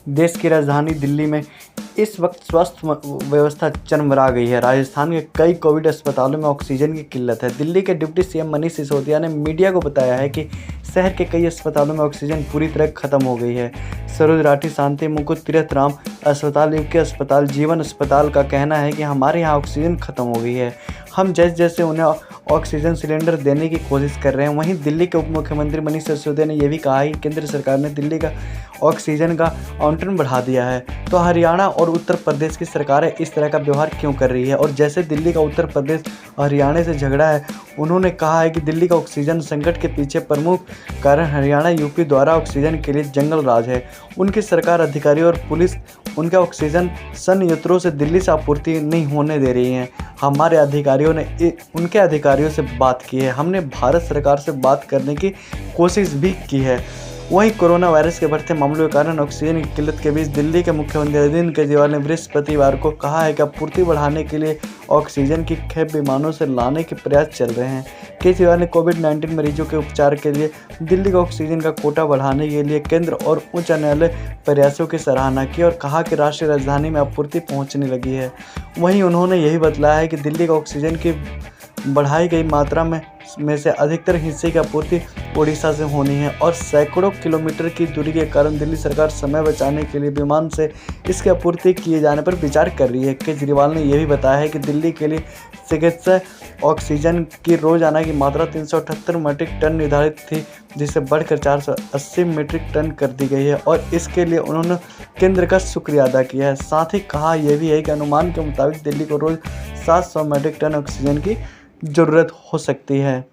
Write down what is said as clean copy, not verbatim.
देश की राजधानी दिल्ली में इस वक्त स्वास्थ्य व्यवस्था चरमरा गई है। राजस्थान के कई कोविड अस्पतालों में ऑक्सीजन की किल्लत है। दिल्ली के डिप्टी सीएम मनीष सिसोदिया ने मीडिया को बताया है कि शहर के कई अस्पतालों में ऑक्सीजन पूरी तरह खत्म हो गई है। सरोज राठी, शांति मुकुट, तीरथ राम अस्पताल, यूके अस्पताल, जीवन अस्पताल का कहना है कि हमारे यहाँ ऑक्सीजन खत्म हो गई है। हम जैसे जैसे उन्हें ऑक्सीजन सिलेंडर देने की कोशिश कर रहे हैं। वहीं दिल्ली के उप मुख्यमंत्री मनीष सिसोदिया ने यह भी कहा है कि केंद्र सरकार ने दिल्ली का ऑक्सीजन का आवंटन बढ़ा दिया है, तो हरियाणा और उत्तर प्रदेश की सरकारें इस तरह का व्यवहार क्यों कर रही है। और जैसे दिल्ली का उत्तर प्रदेश और हरियाणा से झगड़ा है, उन्होंने कहा है कि दिल्ली का ऑक्सीजन संकट के पीछे प्रमुख कारण हरियाणा यूपी द्वारा ऑक्सीजन के लिए जंगल राज है। उनकी सरकार, अधिकारी और पुलिस उनका ऑक्सीजन संयंत्रों से दिल्ली से आपूर्ति नहीं होने दे रही है। हमारे अधिकारियों ने उनके अधिकारियों से बात की है। हमने भारत सरकार से बात करने की कोशिश भी की है। वहीं कोरोना वायरस के बढ़ते मामलों के कारण ऑक्सीजन की किल्लत के बीच दिल्ली के मुख्यमंत्री अरविंद केजरीवाल ने बृहस्पतिवार को कहा है कि आपूर्ति बढ़ाने के लिए ऑक्सीजन की खेप विमानों से लाने के प्रयास चल रहे हैं। केजरीवाल ने कोविड-19 मरीजों के उपचार के लिए दिल्ली का ऑक्सीजन का कोटा बढ़ाने के लिए केंद्र और उच्च न्यायालय प्रयासों की सराहना की और कहा कि राष्ट्रीय राजधानी में आपूर्ति पहुंचने लगी है। वहीं उन्होंने यही बतलाया है कि दिल्ली का ऑक्सीजन की बढ़ाई गई मात्रा में से अधिकतर हिस्से की आपूर्ति ओडिशा से होनी है और सैकड़ों किलोमीटर की दूरी के कारण दिल्ली सरकार समय बचाने के लिए विमान से इसकी आपूर्ति किए जाने पर विचार कर रही है। केजरीवाल ने यह भी बताया है कि दिल्ली के लिए चिकित्सा ऑक्सीजन की रोजाना की मात्रा 378 मीट्रिक टन निर्धारित थी, जिसे बढ़कर 480 मीट्रिक टन कर दी गई है और इसके लिए उन्होंने केंद्र का शुक्रिया अदा किया है। साथ ही कहा यह भी है कि अनुमान के मुताबिक दिल्ली को रोज 700 मीट्रिक टन ऑक्सीजन की ज़रूरत हो सकती है।